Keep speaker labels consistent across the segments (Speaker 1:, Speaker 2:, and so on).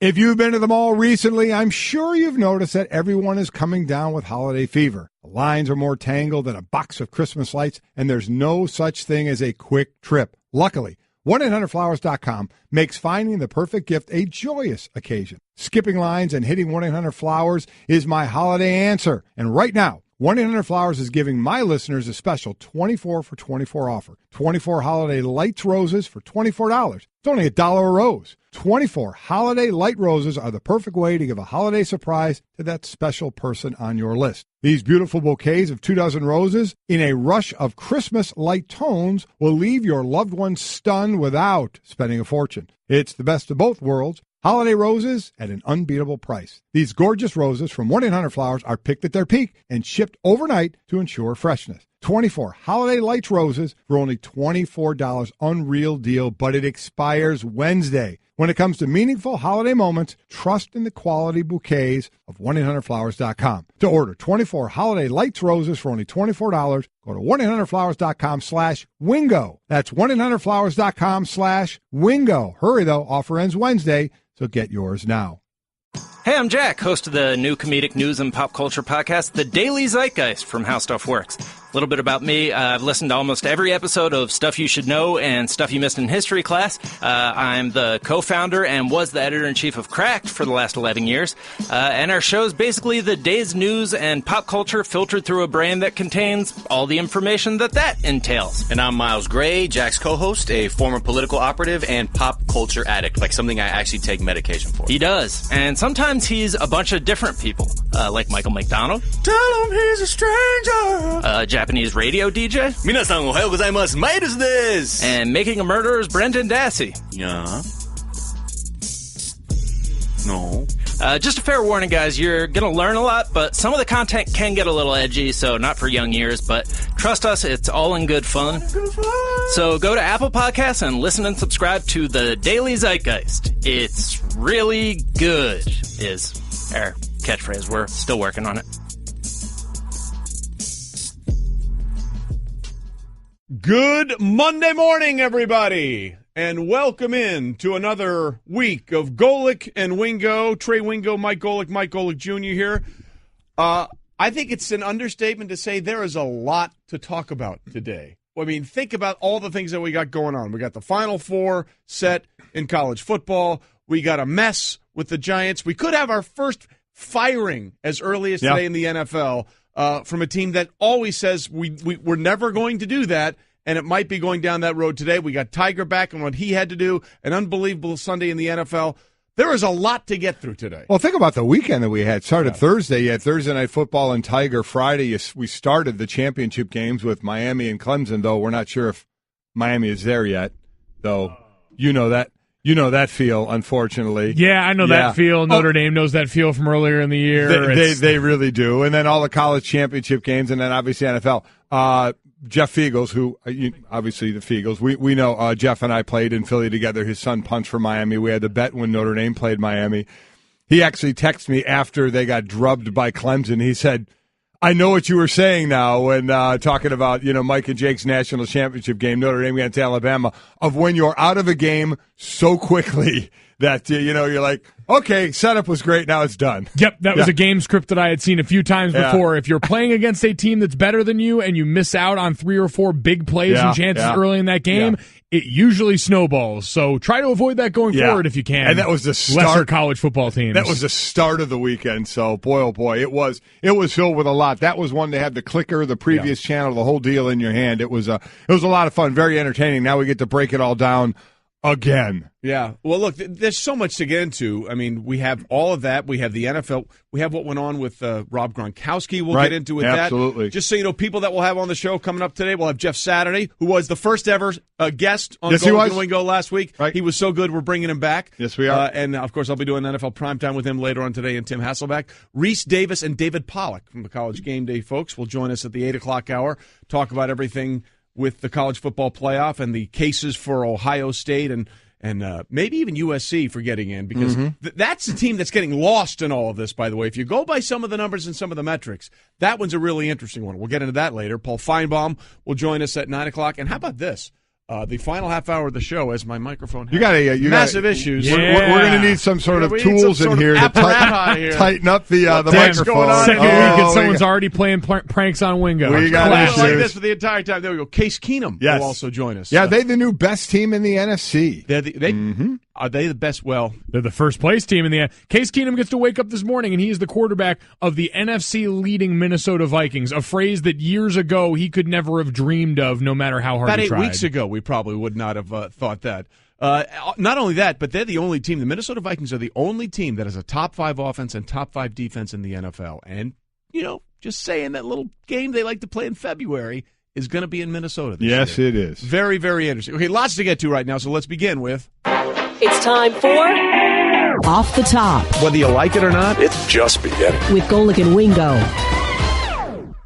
Speaker 1: If you've been to the mall recently, I'm sure you've noticed that everyone is coming down with holiday fever. The lines are more tangled than a box of Christmas lights, and there's no such thing as a quick trip. Luckily, 1-800-Flowers.com makes finding the perfect gift a joyous occasion. Skipping lines and hitting 1-800-Flowers is my holiday answer. And right now, 1-800-Flowers is giving my listeners a special 24 for 24 offer. 24 holiday lights roses for $24. It's only $1 a rose. 24 holiday light roses are the perfect way to give a holiday surprise to that special person on your list. These beautiful bouquets of 24 roses in a rush of Christmas light tones will leave your loved ones stunned without spending a fortune. It's the best of both worlds. Holiday roses at an unbeatable price. These gorgeous roses from 1-800-Flowers are picked at their peak and shipped overnight to ensure freshness. 24 holiday lights roses for only $24. Unreal deal, but it expires Wednesday. When it comes to meaningful holiday moments, trust in the quality bouquets of 1-800-Flowers.com. To order 24 holiday lights roses for only $24, go to 1-800-Flowers.com/Wingo. That's 1-800-Flowers.com/Wingo. Hurry, though. Offer ends Wednesday, so get yours now.
Speaker 2: Hey, I'm Jack, host of the new comedic news and pop culture podcast, The Daily Zeitgeist from How Stuff Works. A little bit about me. I've listened to almost every episode of Stuff You Should Know and Stuff You Missed in History Class. I'm the co-founder and was the editor-in-chief of Cracked for the last 11 years. And our show is basically the day's news and pop culture filtered through a brain that contains all the information that entails.
Speaker 3: And I'm Miles Gray, Jack's co-host, a former political operative and pop culture addict, like something I actually take medication for.
Speaker 2: He does. And sometimes he's a bunch of different people, like Michael McDonald.
Speaker 3: Tell him he's a stranger.
Speaker 2: Japanese radio DJ.
Speaker 3: Minasan ohayou gozaimasu, Midas desu.
Speaker 2: And Making a Murderer's Brendan Dassey.
Speaker 3: Yeah. No.
Speaker 2: Just a fair warning, guys, you're going to learn a lot, but some of the content can get a little edgy, so not for young ears, but trust us, it's all in good fun. So go to Apple Podcasts and listen and subscribe to The Daily Zeitgeist. It's really good, is our catchphrase. We're still working on it.
Speaker 4: Good Monday morning, everybody, and welcome in to another week of Golic and Wingo. Trey Wingo, Mike Golic Jr. here. I think it's an understatement to say there is a lot to talk about today. I mean, think about all the things that we got going on. We got the Final Four set in college football. We got a mess with the Giants. We could have our first firing as early as today in the NFL from a team that always says we're never going to do that, and it might be going down that road today. We got Tiger back and what he had to do, an unbelievable Sunday in the NFL. There is a lot to get through today.
Speaker 1: Well, think about the weekend that we had. Started Thursday. You had Thursday Night Football and Tiger. Friday, we started the championship games with Miami and Clemson, though we're not sure if Miami is there yet, though. You know that feel, unfortunately.
Speaker 5: Yeah, I know that feel. Notre Dame knows that feel from earlier in the year.
Speaker 1: They really do. And then all the college championship games, and then obviously NFL. Jeff Fiegels, who obviously the Fiegels, we know Jeff and I played in Philly together. His son punched for Miami. We had the bet when Notre Dame played Miami. He actually texted me after they got drubbed by Clemson. He said, I know what you were saying now when talking about, Mike and Jake's national championship game, Notre Dame against Alabama, of when you're out of a game so quickly that, you're like, okay, setup was great, now it's done.
Speaker 5: Yep, that was a game script that I had seen a few times before. If you're playing against a team that's better than you and you miss out on 3 or 4 big plays and chances early in that game, it usually snowballs. So try to avoid that going forward if you can.
Speaker 1: And that was the start.
Speaker 5: Lesser college football teams.
Speaker 1: That was the start of the weekend. So, boy, oh boy, it was filled with a lot. That was one to have the clicker, the previous channel, the whole deal in your hand. It was a lot of fun, very entertaining. Now we get to break it all down again.
Speaker 4: Yeah. Well, look, there's so much to get into. I mean, we have all of that. We have the NFL. We have what went on with Rob Gronkowski. We'll get into with
Speaker 1: Absolutely.
Speaker 4: that. Just so you know, people that we'll have on the show coming up today, we'll have Jeff Saturday, who was the first ever guest on Golic and Wingo last week.
Speaker 1: Right.
Speaker 4: He was so good, we're bringing him back.
Speaker 1: Yes, we are.
Speaker 4: And, of course, I'll be doing NFL Primetime with him later on today and Tim Hasselbeck. Reese Davis and David Pollack from the College Game Day folks will join us at the 8 o'clock hour, talk about everything with the college football playoff and the cases for Ohio State and maybe even USC for getting in, because that's the team that's getting lost in all of this, by the way. If you go by some of the numbers and some of the metrics, that one's a really interesting one. We'll get into that later. Paul Feinbaum will join us at 9 o'clock. And how about this? the final half hour of the show as my microphone has
Speaker 1: massive
Speaker 4: issues.
Speaker 1: Yeah. We're going to need some sort of tools in here to tighten up the microphone.
Speaker 5: Second week and someone's already playing pranks on Wingo.
Speaker 4: We got issues. Like this for the entire time. There we go. Case Keenum will also join us.
Speaker 1: Yeah, they're the new best team in the NFC.
Speaker 4: Are they the best? Well,
Speaker 5: they're the first place team in the Case Keenum gets to wake up this morning, and he is the quarterback of the NFC-leading Minnesota Vikings, a phrase that years ago he could never have dreamed of, no matter how hard he tried.
Speaker 4: About 8 weeks ago, we probably would not have thought that. Not only that, but they're the only team. The Minnesota Vikings are the only team that has a top 5 offense and top 5 defense in the NFL. And, just saying, that little game they like to play in February is going to be in Minnesota this year.
Speaker 1: Yes, it is.
Speaker 4: Very, very interesting. Okay, lots to get to right now, so let's begin with...
Speaker 6: It's time for Off the Top.
Speaker 4: Whether you like it or not, it's just beginning.
Speaker 6: With Golic and Wingo.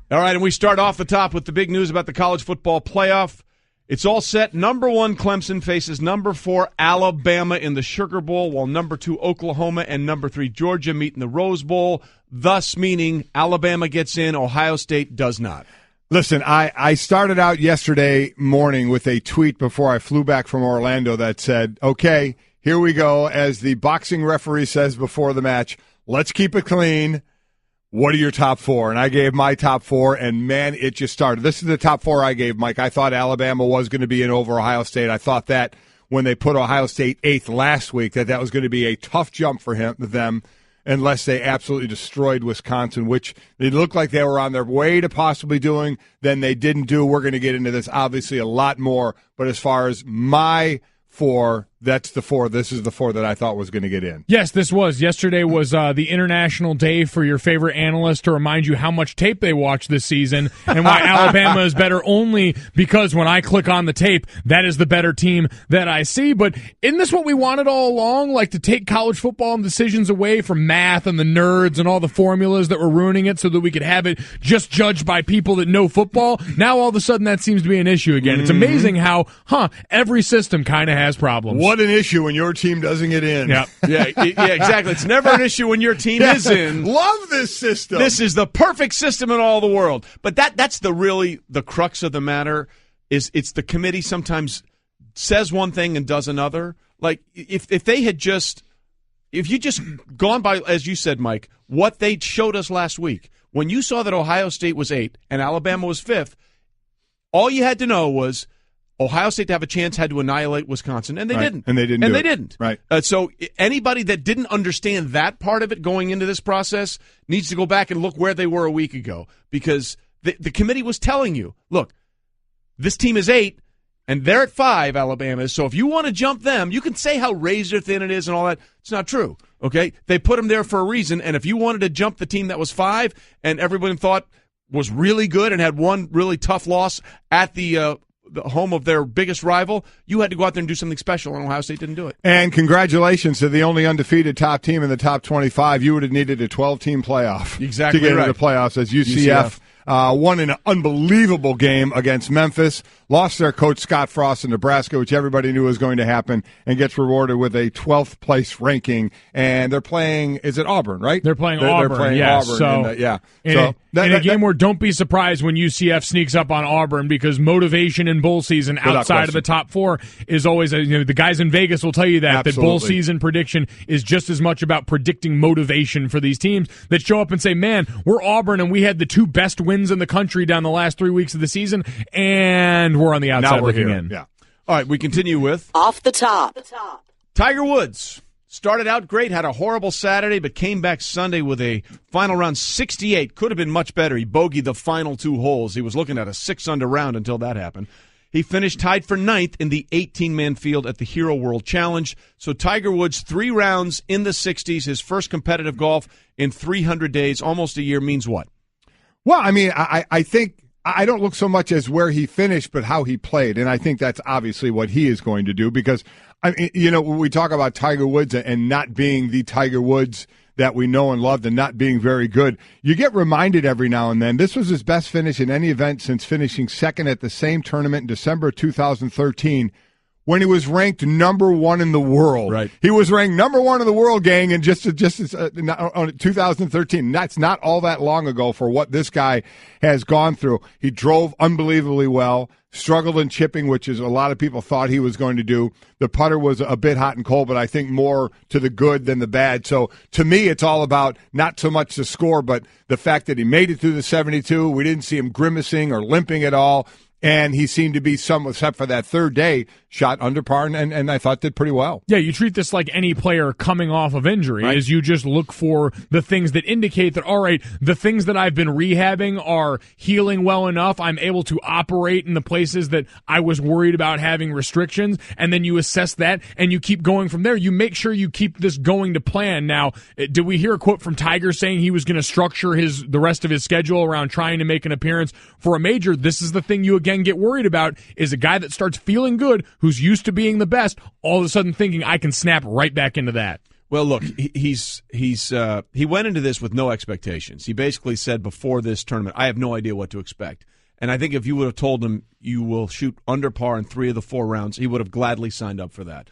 Speaker 4: All right, and we start off the top with the big news about the college football playoff. It's all set. Number 1, Clemson faces number 4, Alabama in the Sugar Bowl, while number 2, Oklahoma, and number 3, Georgia meet in the Rose Bowl, thus meaning Alabama gets in, Ohio State does not.
Speaker 1: Listen, I started out yesterday morning with a tweet before I flew back from Orlando that said, okay, here we go. As the boxing referee says before the match, let's keep it clean. What are your top 4? And I gave my top 4, and, man, it just started. This is the top 4 I gave, Mike. I thought Alabama was going to be in over Ohio State. I thought that when they put Ohio State 8th last week, that was going to be a tough jump for them. Unless they absolutely destroyed Wisconsin, which they looked like they were on their way to possibly doing, then they didn't do. We're going to get into this, obviously, a lot more. But as far as my 4, that's the 4. This is the 4 that I thought was going to get in.
Speaker 5: Yes, this was. Yesterday was the international day for your favorite analyst to remind you how much tape they watched this season and why Alabama is better only because when I click on the tape, that is the better team that I see. But isn't this what we wanted all along? Like to take college football and decisions away from math and the nerds and all the formulas that were ruining it so that we could have it just judged by people that know football? Now all of a sudden that seems to be an issue again. It's amazing how, every system kind of has problems.
Speaker 1: What an issue when your team doesn't get in.
Speaker 4: Yeah, exactly. It's never an issue when your team is in.
Speaker 1: Love this system.
Speaker 4: This is the perfect system in all the world. But that's the crux of the matter. Is it's the committee sometimes says one thing and does another. Like if you just gone by, as you said, Mike, what they showed us last week, when you saw that Ohio State was 8 and Alabama was 5th, all you had to know was Ohio State to have a chance had to annihilate Wisconsin, and they didn't.
Speaker 1: And they didn't.
Speaker 4: Right. So anybody that didn't understand that part of it going into this process needs to go back and look where they were a week ago, because the committee was telling you, look, this team is 8, and they're at 5, Alabama is. So if you want to jump them, you can say how razor thin it is and all that. It's not true, okay? They put them there for a reason, and if you wanted to jump the team that was 5 and everyone thought was really good and had one really tough loss at the home of their biggest rival, you had to go out there and do something special, and Ohio State didn't do it.
Speaker 1: And congratulations to the only undefeated top team in the top 25. You would have needed a 12-team playoff to get into the playoffs, as UCF won an unbelievable game against Memphis, lost their coach Scott Frost in Nebraska, which everybody knew was going to happen, and gets rewarded with a 12th place ranking. And they're playing, is it Auburn, right?
Speaker 5: They're playing Auburn.
Speaker 1: They're playing Auburn.
Speaker 5: In a game where don't be surprised when UCF sneaks up on Auburn, because motivation in bowl season outside of the top 4 is always, the guys in Vegas will tell you that bowl season prediction is just as much about predicting motivation for these teams that show up and say, man, we're Auburn and we had the 2 best wins in the country down the last 3 weeks of the season, and we're on the outside looking in.
Speaker 4: Yeah. All right, we continue with
Speaker 6: Off the Top.
Speaker 4: Tiger Woods. Started out great, had a horrible Saturday, but came back Sunday with a final round 68. Could have been much better. He bogeyed the final 2 holes. He was looking at a 6-under round until that happened. He finished tied for 9th in the 18-man field at the Hero World Challenge. So Tiger Woods, 3 rounds in the 60s, his first competitive golf in 300 days, almost a year, means what?
Speaker 1: Well, I mean, I think I don't look so much as where he finished, but how he played. And I think that's obviously what he is going to do, because, when we talk about Tiger Woods and not being the Tiger Woods that we know and loved and not being very good, you get reminded every now and then. This was his best finish in any event since finishing second at the same tournament in December 2013 when he was ranked number 1 in the world.
Speaker 4: Right.
Speaker 1: He was ranked number 1 in the world, gang, in just 2013. That's not all that long ago for what this guy has gone through. He drove unbelievably well, struggled in chipping, which is a lot of people thought he was going to do. The putter was a bit hot and cold, but I think more to the good than the bad. So to me, it's all about not so much the score, but the fact that he made it through the 72. We didn't see him grimacing or limping at all. And he seemed to be somewhat, except for that third day, shot under par, and I thought did pretty well.
Speaker 5: Yeah, you treat this like any player coming off of injury, right? Is you just look for the things that indicate that, all right, the things that I've been rehabbing are healing well enough. I'm able to operate in the places that I was worried about having restrictions, and then you assess that, and you keep going from there. You make sure you keep this going to plan. Now, did we hear a quote from Tiger saying he was going to structure the rest of his schedule around trying to make an appearance for a major? This is the thing you again get worried about, is a guy that starts feeling good, who's used to being the best, all of a sudden thinking I can snap right back into that.
Speaker 4: Well, look, he went into this with no expectations. He basically said before this tournament, I have no idea what to expect. And I think if you would have told him you will shoot under par in 3 of the 4 rounds, he would have gladly signed up for that.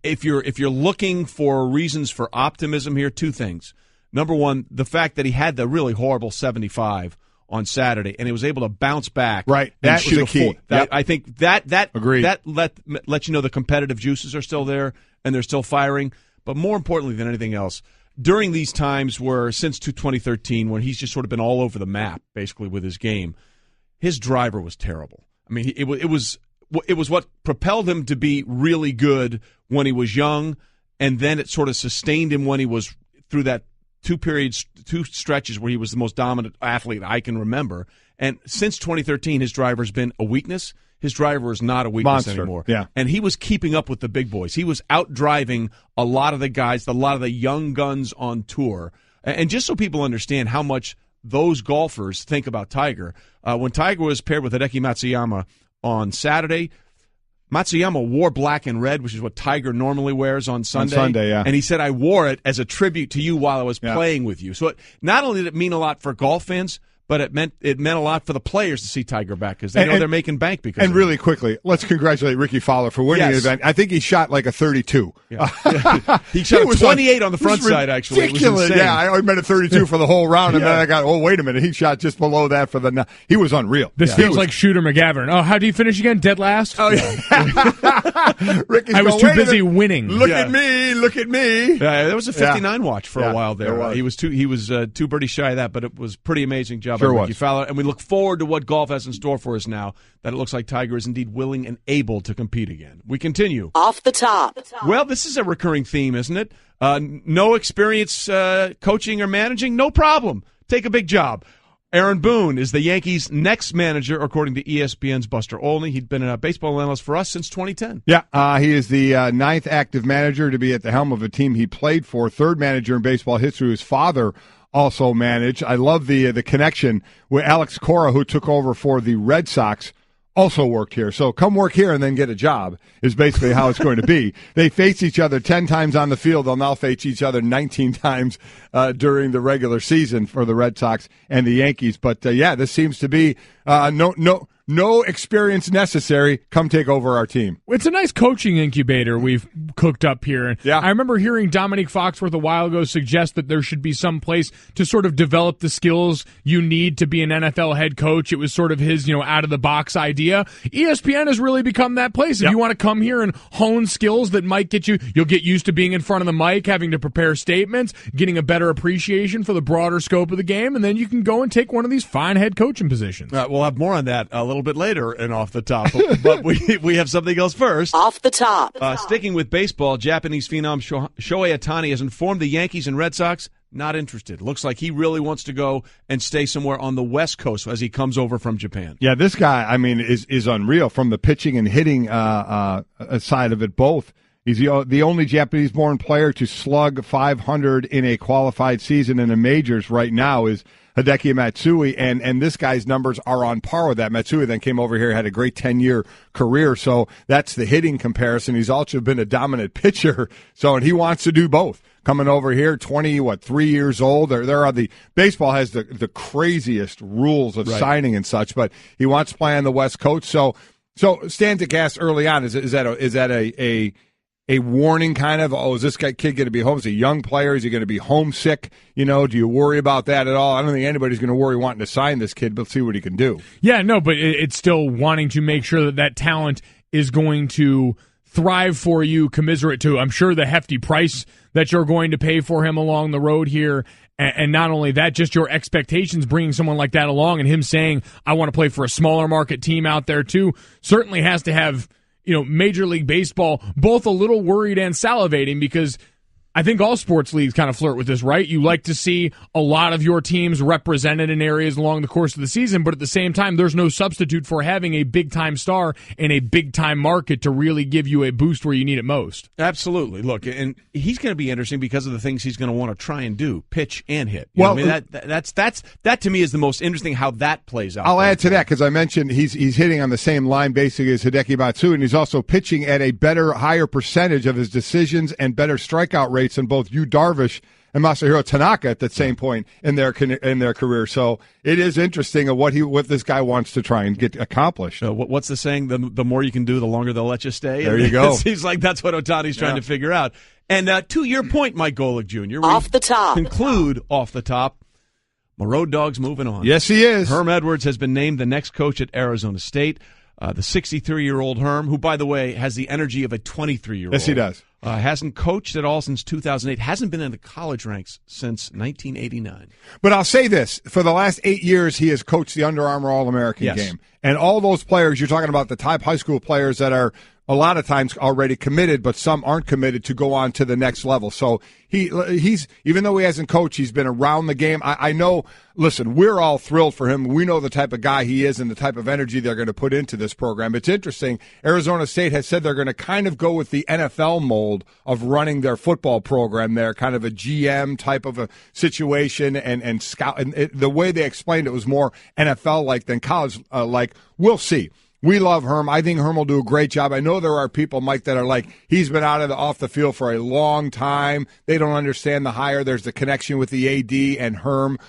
Speaker 4: If you're looking for reasons for optimism here, 2 things. Number one, the fact that he had the really horrible 75 on Saturday, and he was able to bounce back.
Speaker 1: Right,
Speaker 4: that
Speaker 1: was the key.
Speaker 4: Yep. I think that
Speaker 1: Agreed.
Speaker 4: That let you know the competitive juices are still there and they're still firing. But more importantly than anything else, during these times where since 2013, when he's just sort of been all over the map, basically with his game, his driver was terrible. I mean, it was what propelled him to be really good when he was young, and then it sort of sustained him when he was through that 2 stretches where he was the most dominant athlete I can remember. And since 2013, his driver's been a weakness. His driver is not a weakness anymore.
Speaker 1: Yeah.
Speaker 4: And he was keeping up with the big boys. He was out driving a lot of the guys, a lot of the young guns on tour. And just so people understand how much those golfers think about Tiger, when Tiger was paired with Hideki Matsuyama on Saturday, Matsuyama wore black and red, which is what Tiger normally wears on Sunday.
Speaker 1: Yeah.
Speaker 4: And he said, I wore it as a tribute to you while I was playing with you. So not only did it mean a lot for golf fans, but it meant a lot for the players to see Tiger back because they know they're making bank because
Speaker 1: and
Speaker 4: of
Speaker 1: really quickly, let's congratulate Ricky Fowler for winning the event. I think he shot like a 32.
Speaker 4: Yeah. He shot 28 on the front side, actually.
Speaker 1: Ridiculous.
Speaker 4: It was insane.
Speaker 1: Yeah, I meant a 32 for the whole round, and then I got, wait a minute, he shot just below that for the. He was unreal.
Speaker 5: This feels like Shooter McGavin. Oh, how do you finish again? Dead last?
Speaker 1: Oh, yeah.
Speaker 5: I was too busy winning.
Speaker 1: Look at me.
Speaker 4: Yeah, there was a 59 watch for a while there. He was 2 birdies shy of that, but it was pretty amazing job by Ricky Fowler. And we look forward to what golf has in store for us now, that it looks like Tiger is indeed willing and able to compete again. We continue.
Speaker 6: Off the top.
Speaker 4: Well, this is a recurring theme, isn't it? No experience coaching or managing? No problem. Take a big job. Aaron Boone is the Yankees' next manager, according to ESPN's Buster Olney. He'd been a baseball analyst for us since 2010.
Speaker 1: Yeah, he is the 9th active manager to be at the helm of a team he played for, 3rd manager in baseball history. His father also managed. I love the connection with Alex Cora, who took over for the Red Sox, also worked here. So come work here and then get a job is basically how it's going to be. They face each other 10 times on the field. They'll now face each other 19 times during the regular season for the Red Sox and the Yankees. But, this seems to be no experience necessary. Come take over our team.
Speaker 5: It's a nice coaching incubator we've cooked up here.
Speaker 1: Yeah.
Speaker 5: I remember hearing Dominique Foxworth a while ago suggest that there should be some place to sort of develop the skills you need to be an NFL head coach. It was sort of his, out-of-the-box idea. ESPN has really become that place. If you want to come here and hone skills that might you'll get used to being in front of the mic, having to prepare statements, getting a better appreciation for the broader scope of the game, and then you can go and take one of these fine head coaching positions.
Speaker 4: We'll have more on that a little bit later and off the top, but we have something else first.
Speaker 6: Off the top.
Speaker 4: Sticking with baseball, Japanese phenom Shohei Ohtani has informed the Yankees and Red Sox not interested. Looks like he really wants to go and stay somewhere on the West Coast as he comes over from Japan.
Speaker 1: Yeah, this guy, is unreal from the pitching and hitting side of it both. He's the only Japanese-born player to slug 500 in a qualified season in the majors right now is Hideki Matsui, and this guy's numbers are on par with that. Matsui then came over here, had a great 10-year career, so that's the hitting comparison. He's also been a dominant pitcher, and he wants to do both. Coming over here, 3 years old. There are baseball has the craziest rules of signing and such, but he wants to play on the West Coast, so So Stanzik asked early on, is that a warning kind of, is this kid going to be home? Is he a young player? Is he going to be homesick? Do you worry about that at all? I don't think anybody's going to worry wanting to sign this kid, but see what he can do.
Speaker 5: Yeah, no, but it's still wanting to make sure that talent is going to thrive for you, commiserate to, I'm sure, the hefty price that you're going to pay for him along the road here. And not only that, just your expectations bringing someone like that along and him saying, I want to play for a smaller market team out there too, certainly has to have, Major League Baseball both a little worried and salivating, because I think all sports leagues kind of flirt with this, right? You like to see a lot of your teams represented in areas along the course of the season, but at the same time, there's no substitute for having a big-time star in a big-time market to really give you a boost where you need it most.
Speaker 4: Absolutely. Look, and he's going to be interesting because of the things he's going to want to try and do, pitch and hit. That to me is the most interesting, how that plays out.
Speaker 1: I'll add to that because I mentioned he's hitting on the same line basically as Hideki Matsui, and he's also pitching at a higher percentage of his decisions and better strikeout rates than both Yu Darvish and Masahiro Tanaka at that same point in their career. So it is interesting of what this guy wants to try and get accomplished.
Speaker 4: What's the saying? The more you can do, the longer they'll let you stay.
Speaker 1: There you go.
Speaker 4: It seems like that's what Ohtani's trying to figure out. And to your point, Mike Golic Jr.,
Speaker 6: off the top.
Speaker 4: Conclude off the top. My road dog's moving on.
Speaker 1: Yes, he is.
Speaker 4: Herm Edwards has been named the next coach at Arizona State. The 63-year-old Herm, who, by the way, has the energy of a 23-year-old.
Speaker 1: Yes, he does.
Speaker 4: Hasn't coached at all since 2008. Hasn't been in the college ranks since 1989.
Speaker 1: But I'll say this. For the last 8 years, he has coached the Under Armour All-American game. And all those players, you're talking about the top high school players that are a lot of times already committed, but some aren't committed to go on to the next level. So he's even though he hasn't coached, he's been around the game. I know, listen, we're all thrilled for him. We know the type of guy he is and the type of energy they're going to put into this program. It's interesting. Arizona State has said they're going to kind of go with the NFL mold of running their football program there, kind of a GM type of a situation and scout. And the way they explained it was more NFL-like than college-like. We'll see. We love Herm. I think Herm will do a great job. I know there are people, Mike, that are like, he's been off the field for a long time. They don't understand the hire. There's the connection with the AD and Herm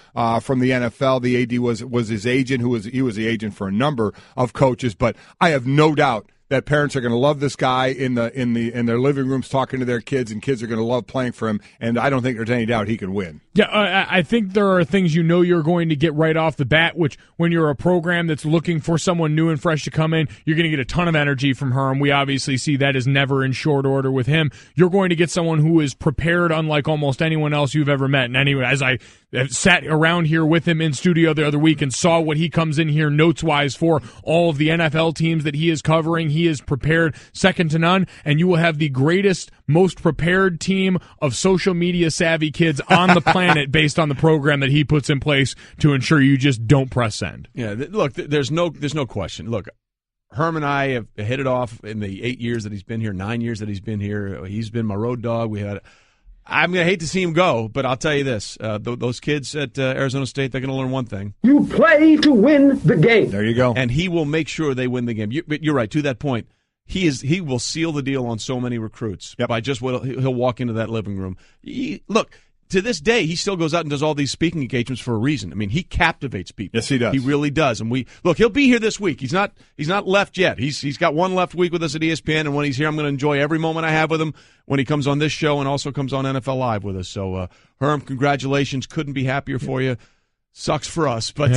Speaker 1: from the NFL. The AD was his agent, he was the agent for a number of coaches. But I have no doubt that parents are going to love this guy in their living rooms talking to their kids, and kids are going to love playing for him. And I don't think there's any doubt he can win.
Speaker 5: Yeah, I think there are things you're going to get right off the bat, which when you're a program that's looking for someone new and fresh to come in, you're going to get a ton of energy from Herm. We obviously see that is never in short order with him. You're going to get someone who is prepared unlike almost anyone else you've ever met. And anyway, as I sat around here with him in studio the other week and saw what he comes in here notes-wise for all of the NFL teams that he is covering, he is prepared second to none, and you will have the greatest, most prepared team of social media savvy kids on the planet based on the program that he puts in place to ensure you just don't press send.
Speaker 4: Yeah, look, there's no question. Look, Herm and I have hit it off in the 8 years that he's been here, 9 years that he's been here. He's been my road dog. I'm going to hate to see him go, but I'll tell you this. Those kids at Arizona State, they're going to learn one thing.
Speaker 7: You play to win the game.
Speaker 1: There you go.
Speaker 4: And he will make sure they win the game. You're right. To that point, he will seal the deal on so many recruits by just what he'll walk into that living room. Look, to this day, he still goes out and does all these speaking engagements for a reason. I mean, he captivates people.
Speaker 1: Yes, he does.
Speaker 4: He really does. And he'll be here this week. He's not left yet. He's got one left week with us at ESPN, and when he's here, I'm going to enjoy every moment I have with him when he comes on this show and also comes on NFL Live with us. So, Herm, congratulations. Couldn't be happier for you. Sucks for us, but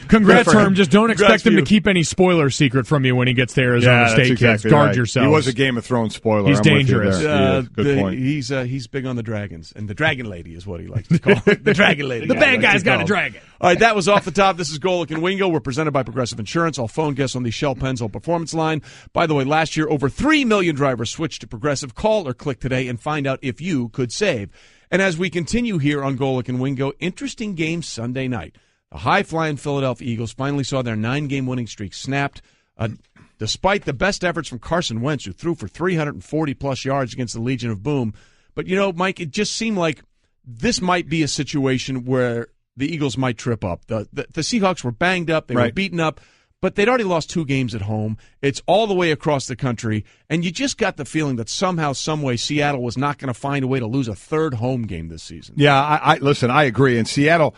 Speaker 5: congrats, Herm. Just don't expect him to keep any spoiler secret from you when he gets to Arizona State.
Speaker 1: Exactly
Speaker 5: kids, guard
Speaker 1: right.
Speaker 5: yourselves.
Speaker 1: He was a Game of Thrones spoiler.
Speaker 5: He's dangerous.
Speaker 1: Good point.
Speaker 4: He's big on the dragons, and the Dragon Lady is what he likes to call it. The Dragon Lady.
Speaker 5: The bad guy's got a dragon.
Speaker 4: All right, that was Off the Top. This is Golic and Wingo. We're presented by Progressive Insurance. All phone guests on the Shell Pennzoil Performance Line. By the way, last year, over 3 million drivers switched to Progressive. Call or click today and find out if you could save. And as we continue here on Golic and Wingo, interesting game Sunday night. The high-flying Philadelphia Eagles finally saw their 9-game winning streak snapped, despite the best efforts from Carson Wentz, who threw for 340-plus yards against the Legion of Boom. But, Mike, it just seemed like this might be a situation where the Eagles might trip up. The Seahawks were banged up. They were beaten up. But they'd already lost 2 games at home. It's all the way across the country. And you just got the feeling that somehow, someway, Seattle was not going to find a way to lose a third home game this season.
Speaker 1: Yeah, listen, I agree. And Seattle,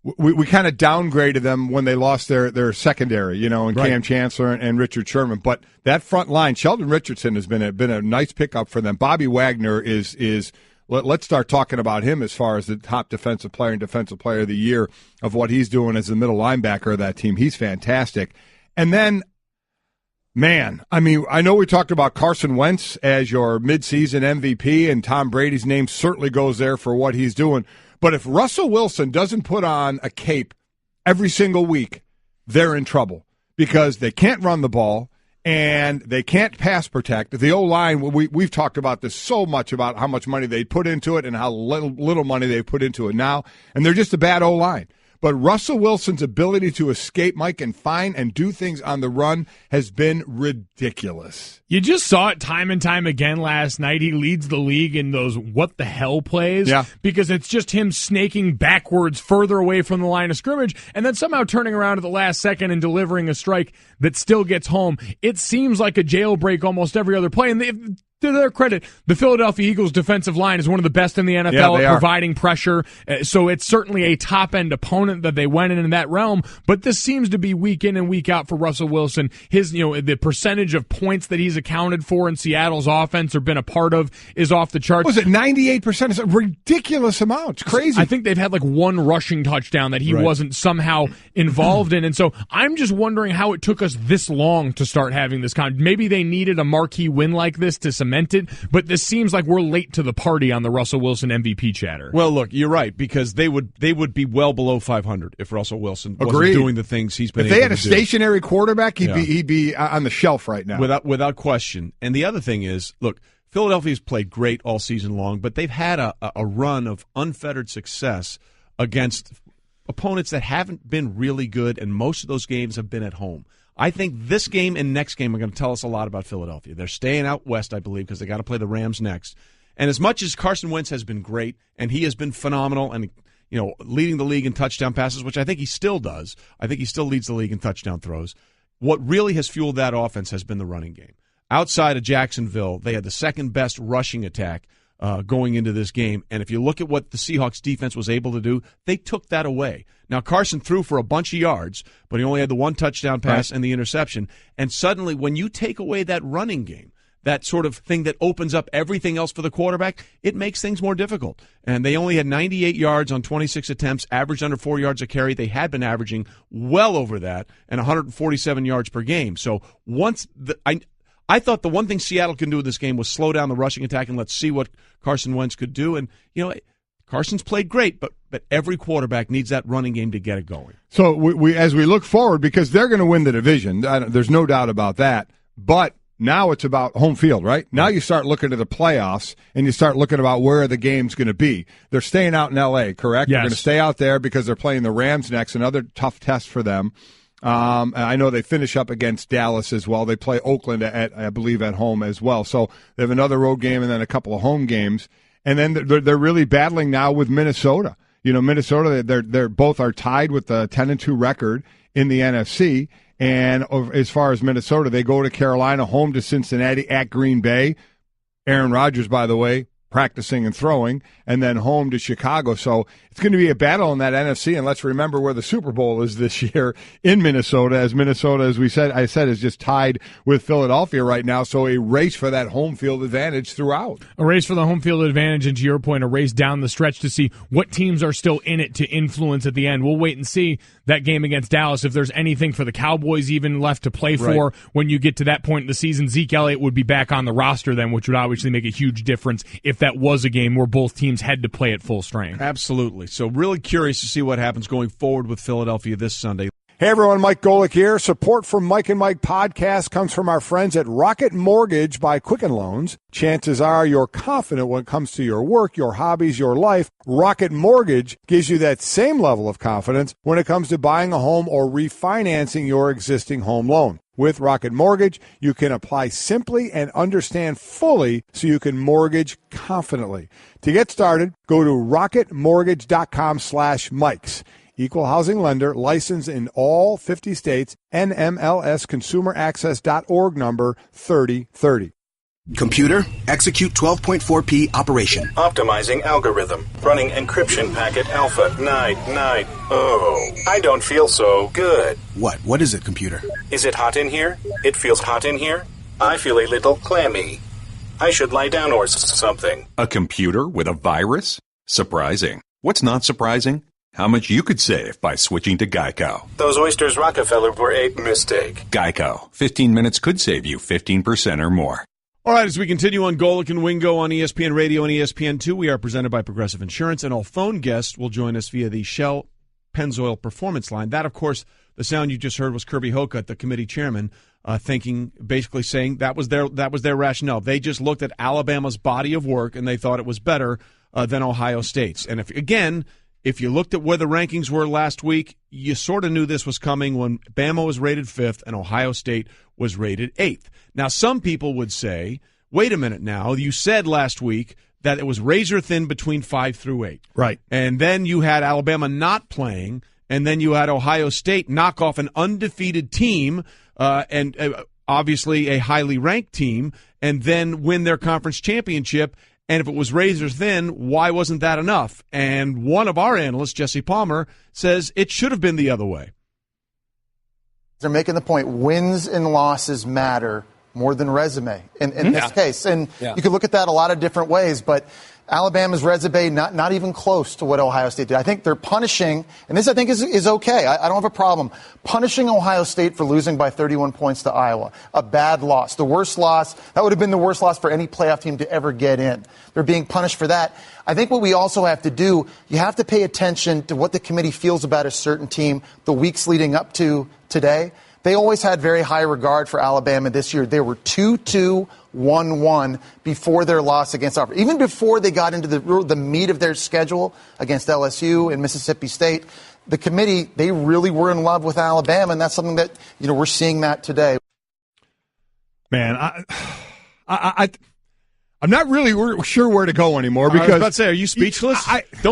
Speaker 1: we kind of downgraded them when they lost their secondary, and
Speaker 4: right.
Speaker 1: Cam Chancellor and Richard Sherman. But that front line, Sheldon Richardson has been a nice pickup for them. Bobby Wagner is let's start talking about him as far as the top defensive player and defensive player of the year of what he's doing as the middle linebacker of that team. He's fantastic. And then, man, I mean, I know we talked about Carson Wentz as your midseason MVP, and Tom Brady's name certainly goes there for what he's doing. But if Russell Wilson doesn't put on a cape every single week, they're in trouble because they can't run the ball and they can't pass protect. The O-line, we've talked about this so much, about how much money they put into it and how little money they put into it now, and they're just a bad O-line. But Russell Wilson's ability to escape, Mike, and find and do things on the run has been ridiculous.
Speaker 5: You just saw it time and time again last night. He leads the league in those what the hell plays because it's just him snaking backwards further away from the line of scrimmage and then somehow turning around at the last second and delivering a strike that still gets home. It seems like a jailbreak almost every other play. And to their credit, the Philadelphia Eagles defensive line is one of the best in the NFL at providing pressure. So it's certainly a top-end opponent that they went in that realm. But this seems to be week in and week out for Russell Wilson. His, the percentage of points that he's accounted for in Seattle's offense or been a part of is off the charts.
Speaker 1: Was it 98%? It's a ridiculous amount. It's crazy.
Speaker 5: I think they've had like one rushing touchdown that he wasn't somehow involved in. And so I'm just wondering how it took us this long to start having this maybe they needed a marquee win like this to cement it, but this seems like we're late to the party on the Russell Wilson MVP chatter.
Speaker 4: Well, look, you're right, because they would be well below 500 if Russell Wilson wasn't doing the things he's been able to do.
Speaker 1: If they had a stationary quarterback, he'd be on the shelf right now.
Speaker 4: Without question. And the other thing is, look, Philadelphia's played great all season long, but they've had a run of unfettered success against opponents that haven't been really good, and most of those games have been at home. I think this game and next game are going to tell us a lot about Philadelphia. They're staying out west, I believe, because they got to play the Rams next. And as much as Carson Wentz has been great, and he has been phenomenal, and leading the league in touchdown passes, which I think he still does. I think he still leads the league in touchdown throws. What really has fueled that offense has been the running game. Outside of Jacksonville, they had the second best rushing attack going into this game. And if you look at what the Seahawks defense was able to do, they took that away. Now, Carson threw for a bunch of yards, but he only had the one touchdown pass and the interception. And suddenly, when you take away that running game, that sort of thing that opens up everything else for the quarterback, it makes things more difficult. And they only had 98 yards on 26 attempts, averaged under 4 yards a carry. They had been averaging well over that, and 147 yards per game. So I thought the one thing Seattle can do in this game was slow down the rushing attack and let's see what Carson Wentz could do. And, Carson's played great, but every quarterback needs that running game to get it going.
Speaker 1: So we as we look forward, because they're going to win the division, there's no doubt about that, but now it's about home field, right? Now you start looking at the playoffs, and you start looking about where the game's going to be. They're staying out in L.A., correct?
Speaker 5: Yes.
Speaker 1: They're going to stay out there because they're playing the Rams next, another tough test for them. I know they finish up against Dallas as well. They play Oakland, I believe, at home as well. So they have another road game and then a couple of home games. And then they're really battling now with Minnesota. Minnesota, they're both are tied with the 10-2 record in the NFC. And as far as Minnesota, they go to Carolina, home to Cincinnati, at Green Bay. Aaron Rodgers, by the way, practicing and throwing, and then home to Chicago. So it's going to be a battle in that NFC, and let's remember where the Super Bowl is this year in Minnesota, as I said, is just tied with Philadelphia right now. So a race for that home field advantage throughout.
Speaker 5: A race for the home field advantage, and to your point, a race down the stretch to see what teams are still in it to influence at the end. We'll wait and see that game against Dallas, if there's anything for the Cowboys even left to play for when you get to that point in the season. Zeke Elliott would be back on the roster then, which would obviously make a huge difference if that was a game where both teams had to play at full strength.
Speaker 4: Absolutely. So really curious to see what happens going forward with Philadelphia this Sunday.
Speaker 1: Hey everyone, Mike Golic here. Support for Mike and Mike podcast comes from our friends at Rocket Mortgage by Quicken Loans. Chances are you're confident when it comes to your work, your hobbies, your life. Rocket Mortgage gives you that same level of confidence when it comes to buying a home or refinancing your existing home loan. With Rocket Mortgage, you can apply simply and understand fully so you can mortgage confidently. To get started, go to rocketmortgage.com/Mikes. Equal housing lender, licensed in all 50 states, NMLS consumeraccess.org number 3030.
Speaker 8: Computer, execute 12.4p operation.
Speaker 9: Optimizing algorithm. Running encryption packet alpha. Night. Oh, I don't feel so good.
Speaker 8: What is it, computer?
Speaker 9: Is it hot in here? It feels hot in here. I feel a little clammy. I should lie down or something.
Speaker 10: A computer with a virus? Surprising. What's not surprising? How much you could save by switching to Geico.
Speaker 9: Those oysters Rockefeller were a mistake.
Speaker 10: Geico. 15 minutes could save you 15% or more.
Speaker 4: All right, as we continue on Golic and Wingo on ESPN Radio and ESPN2, we are presented by Progressive Insurance, and all phone guests will join us via the Shell Pennzoil Performance Line. That, of course, the sound you just heard was Kirby Hocutt, the committee chairman, basically saying that was their rationale. They just looked at Alabama's body of work, and they thought it was better than Ohio State's. And if you looked at where the rankings were last week, you sort of knew this was coming when Bama was rated 5th and Ohio State was rated 8th. Now, some people would say, wait a minute now, you said last week that it was razor thin between 5 through 8.
Speaker 1: Right.
Speaker 4: And then you had Alabama not playing, and then you had Ohio State knock off an undefeated team and obviously a highly ranked team, and then win their conference championship. And if it was razor thin, why wasn't that enough? And one of our analysts, Jesse Palmer, says it should have been the other way.
Speaker 11: They're making the point, wins and losses matter more than resume in this case. And you could look at that a lot of different ways, but Alabama's resume, not even close to what Ohio State did. I think they're punishing, and this I think is okay. I don't have a problem punishing Ohio State for losing by 31 points to Iowa. A bad loss. The worst loss. That would have been the worst loss for any playoff team to ever get in. They're being punished for that. I think what we also have to do, you have to pay attention to what the committee feels about a certain team the weeks leading up to today. They always had very high regard for Alabama this year. They were 2-2, 1-1 before their loss against Auburn. Even before they got into the meat of their schedule against LSU and Mississippi State, the committee, they really were in love with Alabama, and that's something that, we're seeing that today.
Speaker 1: Man, I'm not really sure where to go anymore because
Speaker 4: I was about to say, are you speechless?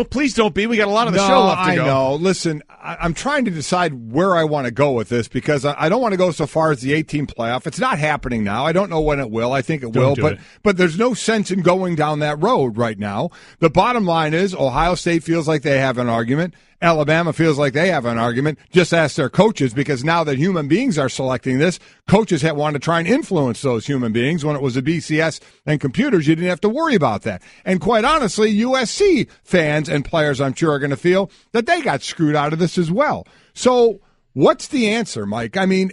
Speaker 4: Please don't be. We got a lot of the show left to go.
Speaker 1: I know. Listen, I'm trying to decide where I want to go with this because I don't want to go so far as the 18 playoff. It's not happening now. I don't know when it will. I think it will, but there's no sense in going down that road right now. The bottom line is Ohio State feels like they have an argument. Alabama feels like they have an argument. Just ask their coaches, because now that human beings are selecting this, coaches want to try and influence those human beings. When it was a BCS and computers, you didn't have to worry about that. And quite honestly, USC fans and players, I'm sure, are going to feel that they got screwed out of this as well. So what's the answer, Mike? I mean,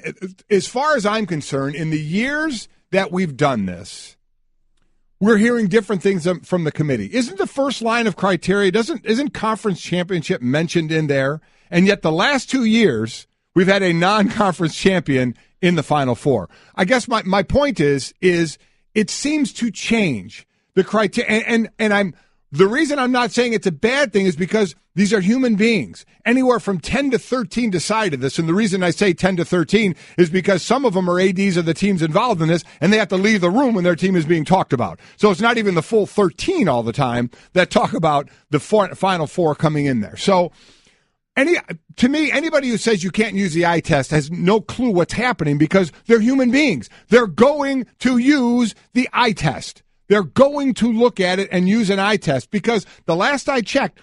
Speaker 1: as far as I'm concerned, in the years that we've done this, we're hearing different things from the committee. Isn't the first line of criteria, isn't conference championship mentioned in there? And yet the last 2 years, we've had a non-conference champion in the Final Four. I guess my point is it seems to change the criteria. And the reason I'm not saying it's a bad thing is because these are human beings. Anywhere from 10 to 13 decided this. And the reason I say 10 to 13 is because some of them are ADs of the teams involved in this, and they have to leave the room when their team is being talked about. So it's not even the full 13 all the time that talk about the Final Four coming in there. So to me, anybody who says you can't use the eye test has no clue what's happening because they're human beings. They're going to use the eye test. They're going to look at it and use an eye test because the last I checked,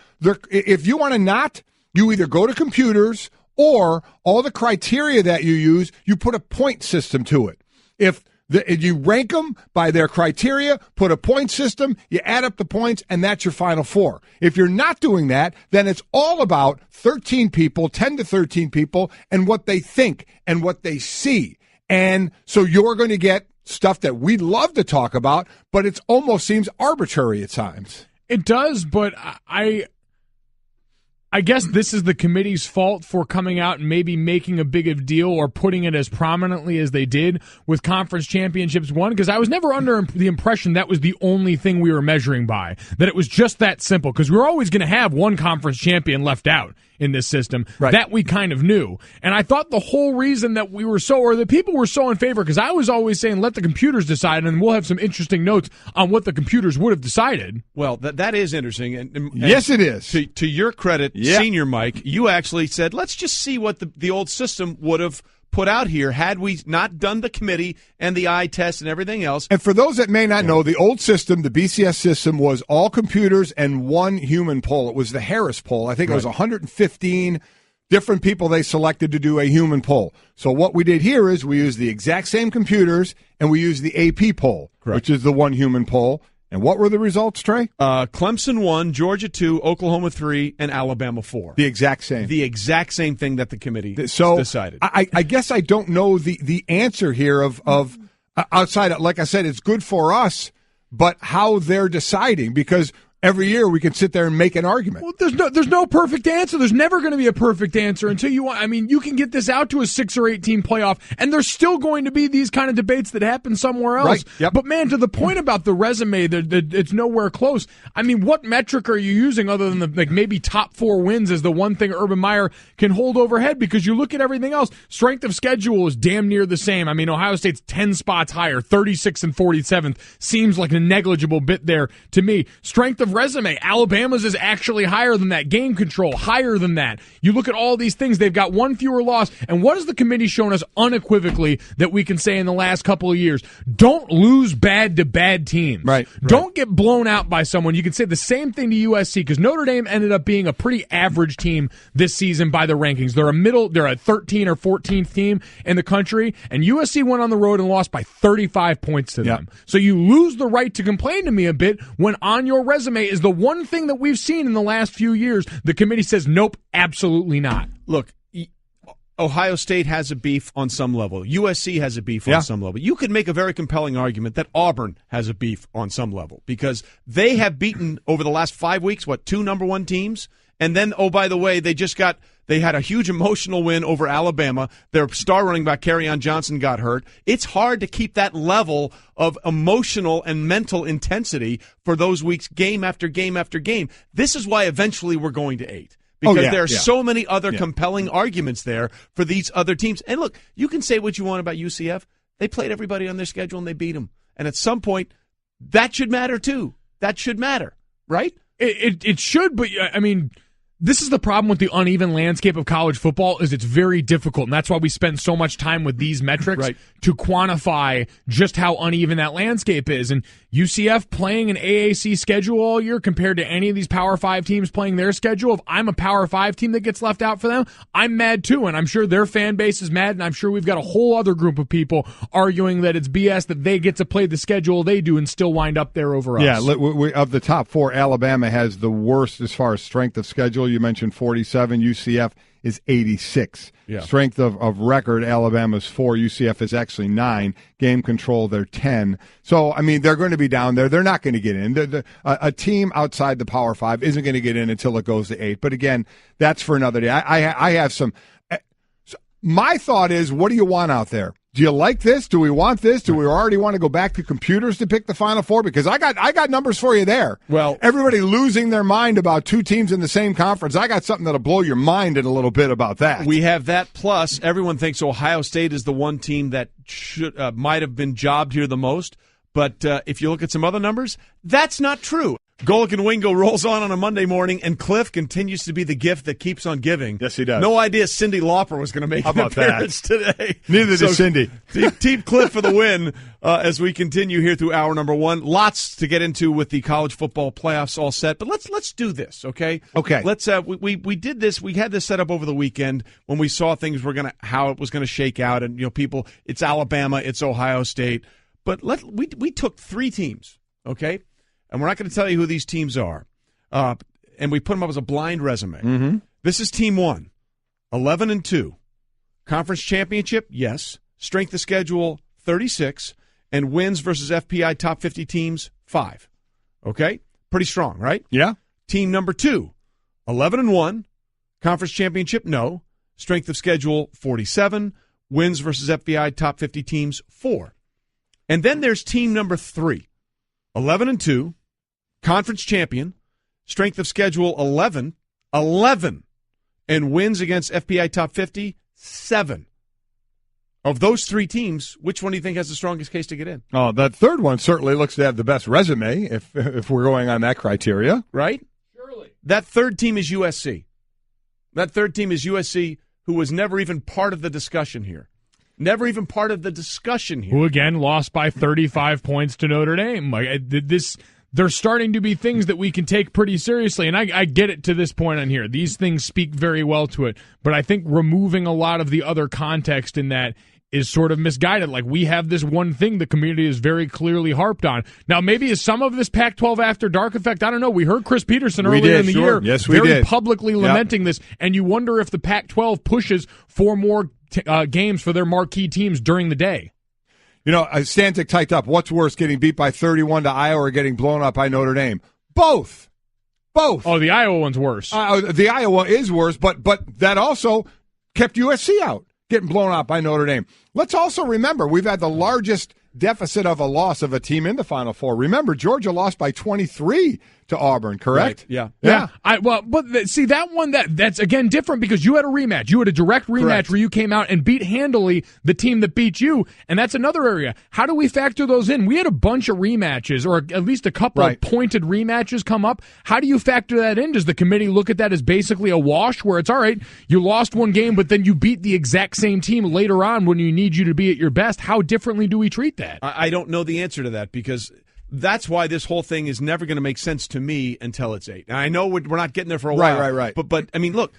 Speaker 1: if you want to not, you either go to computers or all the criteria that you use, you put a point system to it. If you rank them by their criteria, put a point system, you add up the points, and that's your Final Four. If you're not doing that, then it's all about 13 people, 10 to 13 people, and what they think and what they see. And so you're going to get stuff that we love to talk about, but it almost seems arbitrary at times.
Speaker 5: It does, but I guess this is the committee's fault for coming out and maybe making a big of deal or putting it as prominently as they did with conference championships won, because I was never under the impression that was the only thing we were measuring by, that it was just that simple, because we were always going to have one conference champion left out in this system. Right. That we kind of knew. And I thought the whole reason that we were the people were so in favor, because I was always saying let the computers decide, and we'll have some interesting notes on what the computers would have decided.
Speaker 4: Well, that is interesting. And
Speaker 1: yes, it is.
Speaker 4: To your credit, Senior Mike, you actually said, let's just see what the old system would have put out here had we not done the committee and the eye test and everything else.
Speaker 1: And for those that may not know, the old system, the BCS system, was all computers and one human poll. It was the Harris poll. I think it was 115 different people they selected to do a human poll. So what we did here is we used the exact same computers and we used the AP poll, which is the one human poll. And what were the results, Trey?
Speaker 4: Clemson 1, Georgia 2, Oklahoma 3, and Alabama 4.
Speaker 1: The exact same.
Speaker 4: The exact same thing that the committee decided.
Speaker 1: I guess I don't know the answer here of outside. Like I said, it's good for us, but how they're deciding, because every year we can sit there and make an argument.
Speaker 5: Well, there's no perfect answer. There's never going to be a perfect answer until you want. I mean, you can get this out to a 6 or 8 team playoff, and there's still going to be these kind of debates that happen somewhere else.
Speaker 1: Right. Yep.
Speaker 5: But man, to the point about the resume, it's nowhere close. I mean, what metric are you using other than maybe top 4 wins as the one thing Urban Meyer can hold overhead? Because you look at everything else, strength of schedule is damn near the same. I mean, Ohio State's 10 spots higher, 36 and 47th seems like a negligible bit there to me. Strength of resume, Alabama's is actually higher than that. Game control, higher than that. You look at all these things, they've got one fewer loss. And what has the committee shown us unequivocally that we can say in the last couple of years? Don't lose bad to bad teams.
Speaker 1: Right.
Speaker 5: Don't get blown out by someone. You can say the same thing to USC, because Notre Dame ended up being a pretty average team this season by the rankings. They're a 13 or 14th team in the country, and USC went on the road and lost by 35 points to them. So you lose the right to complain to me a bit when on your resume is the one thing that we've seen in the last few years. The committee says, nope, absolutely not.
Speaker 4: Look, Ohio State has a beef on some level. USC has a beef on some level. You could make a very compelling argument that Auburn has a beef on some level, because they have beaten over the last 5 weeks, 2 number 1 teams? And then, oh, by the way, they had a huge emotional win over Alabama. Their star running back, Kerryon Johnson, got hurt. It's hard to keep that level of emotional and mental intensity for those weeks, game after game after game. This is why eventually we're going to 8. Because there are so many other compelling arguments there for these other teams. And look, you can say what you want about UCF. They played everybody on their schedule and they beat them. And at some point, that should matter too. That should matter, right?
Speaker 5: It should, but I mean, this is the problem with the uneven landscape of college football, is it's very difficult, and that's why we spend so much time with these metrics to quantify just how uneven that landscape is. And UCF playing an AAC schedule all year compared to any of these Power 5 teams playing their schedule, if I'm a Power 5 team that gets left out for them, I'm mad too, and I'm sure their fan base is mad, and I'm sure we've got a whole other group of people arguing that it's BS that they get to play the schedule they do and still wind up there over us.
Speaker 1: Yeah, of the top 4, Alabama has the worst as far as strength of schedule. You mentioned 47. UCF is 86. Strength of record, Alabama's 4. UCF is actually 9. Game control, they're 10. So, I mean, they're going to be down there. They're not going to get in. A team outside the Power 5 isn't going to get in until it goes to 8. But again, that's for another day. I have some. My thought is, what do you want out there? Do you like this? Do we want this? Do we already want to go back to computers to pick the Final Four? Because I got numbers for you there.
Speaker 4: Well,
Speaker 1: everybody losing their mind about 2 teams in the same conference. I got something that'll blow your mind in a little bit about that.
Speaker 4: We have that. Plus, everyone thinks Ohio State is the one team that should might have been jobbed here the most. But if you look at some other numbers, that's not true. Golic and Wingo rolls on a Monday morning, and Cliff continues to be the gift that keeps on giving.
Speaker 1: Yes, he does.
Speaker 4: No idea Cyndi Lauper was going to make an appearance today.
Speaker 1: Neither did Cindy.
Speaker 4: Team Cliff for the win as we continue here through hour number 1. Lots to get into with the college football playoffs all set, but let's do this, okay?
Speaker 1: Okay.
Speaker 4: Let's we did this. We had this set up over the weekend when we saw things how it was going to shake out, and people, it's Alabama, it's Ohio State, but we took 3 teams, okay? And we're not going to tell you who these teams are. And we put them up as a blind resume.
Speaker 1: Mm-hmm.
Speaker 4: This is Team 1, 11-2. Conference championship, yes. Strength of schedule, 36. And wins versus FPI top 50 teams, 5. Okay? Pretty strong, right?
Speaker 1: Yeah.
Speaker 4: Team number 2, 11-1. Conference championship, no. Strength of schedule, 47. Wins versus FBI top 50 teams, 4. And then there's team number 3, 11-2. Conference champion, strength of schedule 11, and wins against FPI top 50, 7. Of those 3 teams, which one do you think has the strongest case to get in?
Speaker 1: Oh, that third one certainly looks to have the best resume if we're going on that criteria.
Speaker 4: Right?
Speaker 5: Surely.
Speaker 4: That third team is USC. That third team is USC, who was never even part of the discussion here. Never even part of the discussion here.
Speaker 5: Who, again, lost by 35 points to Notre Dame. There's starting to be things that we can take pretty seriously, and I get it to this point on here. These things speak very well to it, but I think removing a lot of the other context in that is sort of misguided. Like, we have this one thing the community is very clearly harped on. Now, maybe is some of this Pac-12 after dark effect? I don't know. We heard Chris Peterson earlier in the year very publicly lamenting this, and you wonder if the Pac-12 pushes for more games for their marquee teams during the day.
Speaker 1: You know, Stantic typed up, what's worse, getting beat by 31 to Iowa or getting blown up by Notre Dame? Both.
Speaker 5: Oh, the Iowa one's worse.
Speaker 1: The Iowa is worse, but that also kept USC out, getting blown out by Notre Dame. Let's also remember, we've had the largest deficit of a loss of a team in the Final Four. Remember, Georgia lost by 23 to Auburn, correct?
Speaker 4: Right.
Speaker 1: Yeah.
Speaker 5: See, that one, that's again different because you had a rematch. You had a direct rematch
Speaker 1: Correct.
Speaker 5: where you came out and beat handily the team that beat you, and that's another area. How do we factor those in? We had a bunch of rematches, or at least a couple of pointed rematches come up. How do you factor that in? Does the committee look at that as basically a wash where it's all right, you lost one game, but then you beat the exact same team later on when you need you to be at your best? How differently do we treat that?
Speaker 4: I don't know the answer to that because that's why this whole thing is never going to make sense to me until it's 8. Now, I know we're not getting there for a while.
Speaker 1: Right.
Speaker 4: But I mean, look,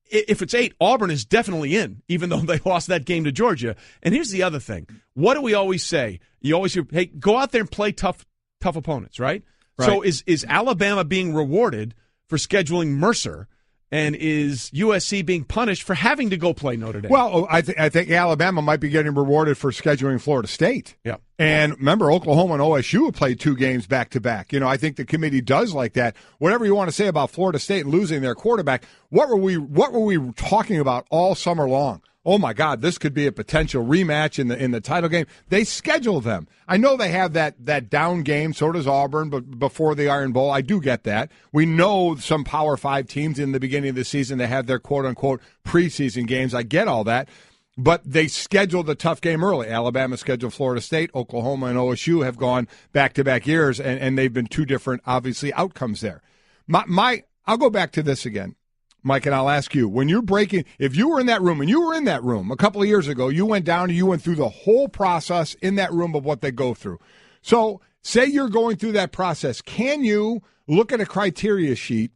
Speaker 4: if it's 8, Auburn is definitely in, even though they lost that game to Georgia. And here's the other thing. What do we always say? You always hear, hey, go out there and play tough opponents, right? So is Alabama being rewarded for scheduling Mercer? And is USC being punished for having to go play Notre Dame?
Speaker 1: Well, I think Alabama might be getting rewarded for scheduling Florida State.
Speaker 4: Yeah.
Speaker 1: And remember, Oklahoma and OSU have played 2 games back-to-back. You know, I think the committee does like that. Whatever you want to say about Florida State and losing their quarterback, what were we talking about all summer long? Oh, my God, this could be a potential rematch in the title game. They schedule them. I know they have that down game, so does Auburn, but before the Iron Bowl, I do get that. We know some Power 5 teams in the beginning of the season, they have their quote-unquote preseason games. I get all that. But they scheduled a tough game early. Alabama scheduled Florida State. Oklahoma and OSU have gone back-to-back years, and they've been 2 different, obviously, outcomes there. I'll go back to this again. Mike, and I'll ask you, when you're breaking, if you were in that room, and you were in that room a couple of years ago, you went down and you went through the whole process in that room of what they go through. So say you're going through that process. Can you look at a criteria sheet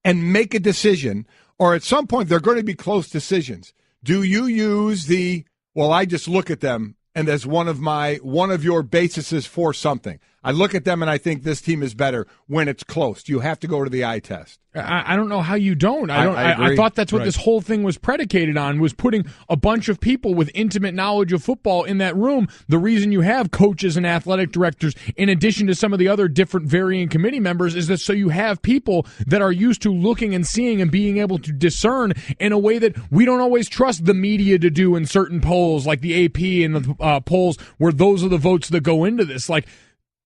Speaker 1: and make a decision, or at some point they're going to be close decisions? Do you use I just look at them and as one of your bases for something? I look at them and I think this team is better when it's close. You have to go to the eye test.
Speaker 5: I don't know how you don't. I thought that's what this whole thing was predicated on, was putting a bunch of people with intimate knowledge of football in that room. The reason you have coaches and athletic directors, in addition to some of the other different varying committee members, is that so you have people that are used to looking and seeing and being able to discern in a way that we don't always trust the media to do in certain polls, like the AP and the polls where those are the votes that go into this. Like,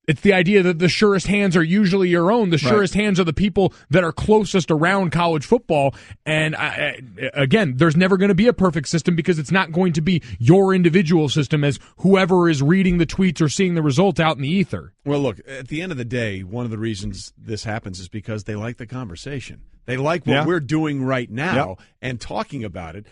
Speaker 5: it's the idea that the surest hands are usually your own. The surest hands are the people that are closest around college football. And again, there's never going to be a perfect system because it's not going to be your individual system as whoever is reading the tweets or seeing the result out in the ether.
Speaker 4: Well, look, at the end of the day, one of the reasons this happens is because they like the conversation. They like what we're doing right now and talking about it.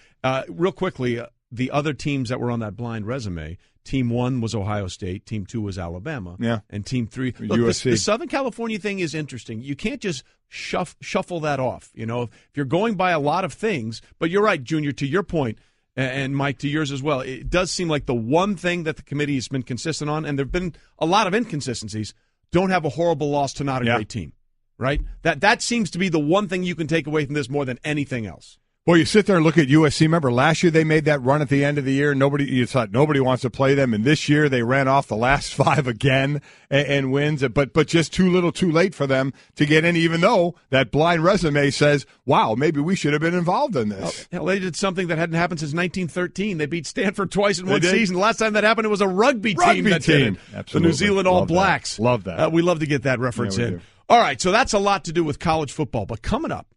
Speaker 4: Real quickly, the other teams that were on that blind resume, Team 1 was Ohio State, Team 2 was Alabama, and Team 3,
Speaker 1: USC.
Speaker 4: The Southern California thing is interesting. You can't just shuffle that off. You know, if you're going by a lot of things, but you're right, Junior, to your point, and Mike, to yours as well, it does seem like the one thing that the committee has been consistent on, and there have been a lot of inconsistencies, don't have a horrible loss to not a great team, right? That seems to be the one thing you can take away from this more than anything else.
Speaker 1: Well, you sit there and look at USC. Remember, last year they made that run at the end of the year. You thought nobody wants to play them, and this year they ran off the last 5 again and wins. But just too little, too late for them to get in. Even though that blind resume says, "Wow, maybe we should have been involved in this."
Speaker 4: Hell, they did something that hadn't happened since 1913. They beat Stanford twice in one season. The last time that happened, it was a rugby team.
Speaker 1: Absolutely.
Speaker 4: The New Zealand All Blacks.
Speaker 1: Love that.
Speaker 4: We love to get that reference in. All right, so that's a lot to do with college football. But coming up,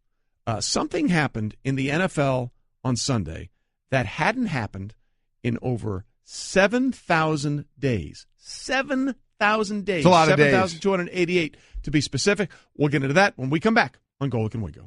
Speaker 4: something happened in the NFL on Sunday that hadn't happened in over 7,000 days. 7,000 days.
Speaker 1: It's a lot of days.
Speaker 4: 7,288 to be specific. We'll get into that when we come back on Golic and Wingo.